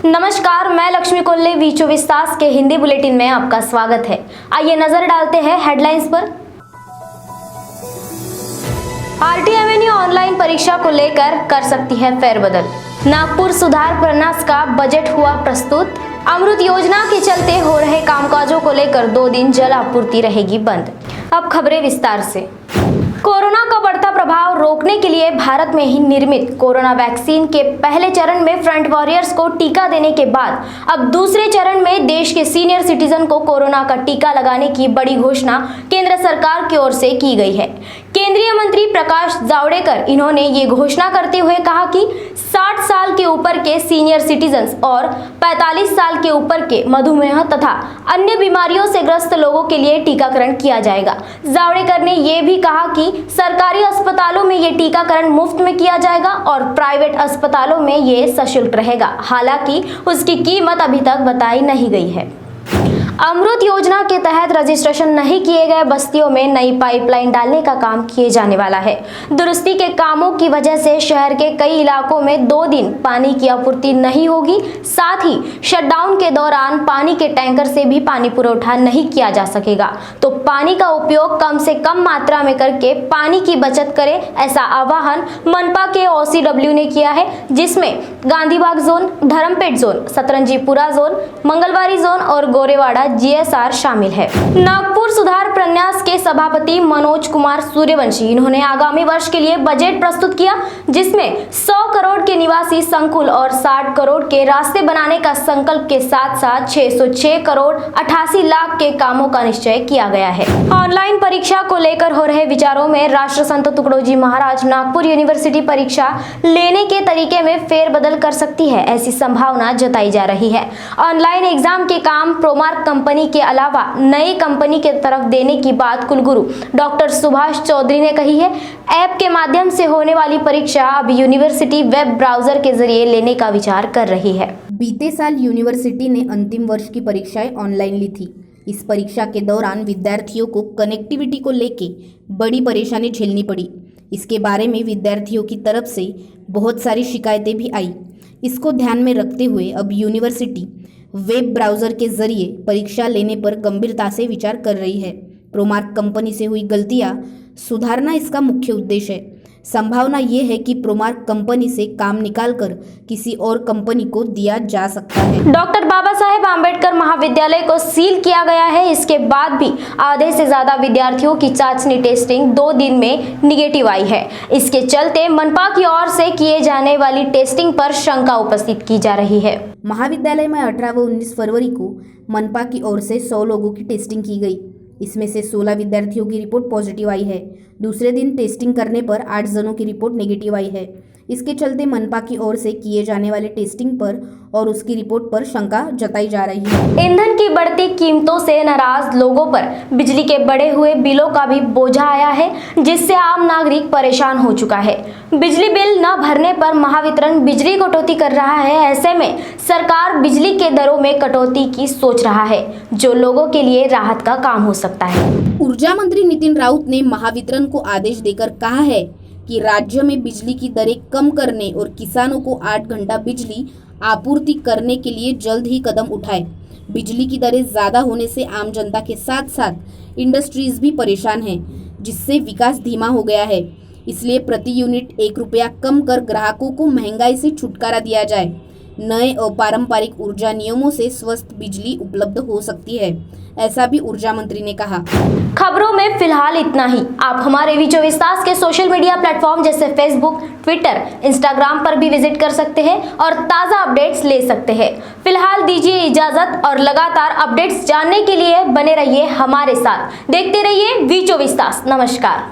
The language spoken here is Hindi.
नमस्कार, मैं लक्ष्मी कोल्ले वीचो विस्तास के हिंदी बुलेटिन में आपका स्वागत है। आइए नजर डालते हैं हेडलाइंस पर। आरटीएमएनयू ऑनलाइन परीक्षा को लेकर कर सकती है फेरबदल। नागपुर सुधार प्रन्यास का बजट हुआ प्रस्तुत। अमृत योजना के चलते हो रहे कामकाजों को लेकर 2 दिन जल आपूर्ति रहेगी बंद। अब खबरें विस्तार से। कोरोना का बढ़ता प्रभाव रोकने के लिए भारत में ही निर्मित कोरोना वैक्सीन के पहले चरण में फ्रंट वॉरियर्स को टीका देने के बाद अब दूसरे चरण में देश के सीनियर सिटीजन को कोरोना का टीका लगाने की बड़ी घोषणा केंद्र सरकार की ओर से की गई है। केंद्रीय मंत्री प्रकाश जावड़ेकर इन्होंने ये घोषणा करते हुए कहा कि 60 साल के ऊपर के सीनियर सिटीजन्स और 45 साल के ऊपर के मधुमेह तथा अन्य बीमारियों से ग्रस्त लोगों के लिए टीकाकरण किया जाएगा। जावड़ेकर ने यह भी कहा कि सरकारी अस्पतालों में ये टीकाकरण मुफ्त में किया जाएगा और प्राइवेट अस्पतालों में ये सशुल्क रहेगा। हालांकि उसकी कीमत अभी तक बताई नहीं गई है। अमृत योजना के तहत रजिस्ट्रेशन नहीं किए गए बस्तियों में नई पाइपलाइन डालने का काम किए जाने वाला है। दुरुस्ती के कामों की वजह से शहर के कई इलाकों में 2 दिन पानी की आपूर्ति नहीं होगी। साथ ही शटडाउन के दौरान पानी के टैंकर से भी पानी पुरोठा नहीं किया जा सकेगा। तो पानी का उपयोग कम से कम मात्रा में करके पानी की बचत करें, ऐसा आह्वान मनपा के OCW ने किया है, जिसमें Gandhibagh zone, Dharampeth zone, Satranjipura zone, Mangalwari zone और गोरेवाड़ा GSR शामिल है। नागपुर सुधार प्रन्यास के सभापति मनोज कुमार सूर्यवंशी इन्होंने आगामी वर्ष के लिए बजट प्रस्तुत किया, जिसमें 100 करोड़ के निवासी संकुल और 60 करोड़ के रास्ते बनाने का संकल्प के साथ साथ 606 करोड़ 88 लाख के कामों का निश्चय किया गया है। ऑनलाइन परीक्षा को लेकर हो रहे विचारों में राष्ट्र संत तुकडोजी महाराज नागपुर यूनिवर्सिटी परीक्षा लेने के तरीके में फेरबदल कर सकती है, ऐसी संभावना जताई जा रही है। ऑनलाइन एग्जाम के काम प्रोमार्क कंपनी के अलावा नई कंपनी के तरफ देने की बात कुलगुरु डॉक्टर सुभाष चौधरी ने कही है। ऐप के माध्यम से होने वाली परीक्षा अब यूनिवर्सिटी वेब ब्राउजर के जरिए लेने का विचार कर रही है। बीते साल यूनिवर्सिटी ने अंतिम वर्ष की परीक्षाएं ऑनलाइन ली थी। इस परीक्षा के दौरान विद्यार्थियों को कनेक्टिविटी को लेके बड़ी परेशानी झेलनी पड़ी। इसके बारे में विद्यार्थियों की तरफ से बहुत सारी शिकायतें भी आई। इसको ध्यान में रखते हुए अब यूनिवर्सिटी वेब ब्राउज़र के जरिए परीक्षा लेने पर गंभीरता से विचार कर रही है। प्रोमार्क कंपनी से हुई गलतियां सुधारना इसका मुख्य उद्देश्य है। संभावना ये है कि प्रोमार्क कंपनी से काम निकालकर किसी और कंपनी को दिया जा सकता है। डॉक्टर बाबा साहेब आम्बेडकर महाविद्यालय को सील किया गया है। इसके बाद भी आधे से ज्यादा विद्यार्थियों की चाचनी टेस्टिंग 2 दिन में निगेटिव आई है। इसके चलते मनपा की ओर से किए जाने वाली टेस्टिंग पर शंका उपस्थित की जा रही है। महाविद्यालय में 18 व 19 फरवरी को मनपा की ओर से 100 लोगों की टेस्टिंग की गई। इसमें से 16 विद्यार्थियों की रिपोर्ट पॉजिटिव आई है। दूसरे दिन टेस्टिंग करने पर 8 जनों की रिपोर्ट नेगेटिव आई है। इसके चलते मनपा की ओर से किए जाने वाले टेस्टिंग पर और उसकी रिपोर्ट पर शंका जताई जा रही है। ईंधन की बढ़ती कीमतों से नाराज लोगों पर बिजली के बढ़े हुए बिलों का भी बोझा आया है, जिससे आम नागरिक परेशान हो चुका है। बिजली बिल न भरने पर महावितरण बिजली कटौती कर रहा है। ऐसे में सरकार बिजली के दरों में कटौती की सोच रहा है, जो लोगों के लिए राहत का काम हो सकता है। ऊर्जा मंत्री नितिन राउत ने महावितरण को आदेश देकर कहा है कि राज्य में बिजली की दरें कम करने और किसानों को 8 घंटा बिजली आपूर्ति करने के लिए जल्द ही कदम उठाए। बिजली की दरें ज़्यादा होने से आम जनता के साथ साथ इंडस्ट्रीज भी परेशान हैं, जिससे विकास धीमा हो गया है। इसलिए प्रति यूनिट 1 रुपया कम कर ग्राहकों को महंगाई से छुटकारा दिया जाए। नए अपारंपरिक ऊर्जा नियमों से स्वस्थ बिजली उपलब्ध हो सकती है, ऐसा भी ऊर्जा मंत्री ने कहा। खबरों में फिलहाल इतना ही। आप हमारे वीचो विस्तास के सोशल मीडिया प्लेटफॉर्म जैसे फेसबुक, ट्विटर, इंस्टाग्राम पर भी विजिट कर सकते हैं और ताज़ा अपडेट्स ले सकते हैं। फिलहाल दीजिए इजाजत और लगातार अपडेट्स जानने के लिए बने रहिए हमारे साथ। देखते रहिए वीचो विस्तास। नमस्कार।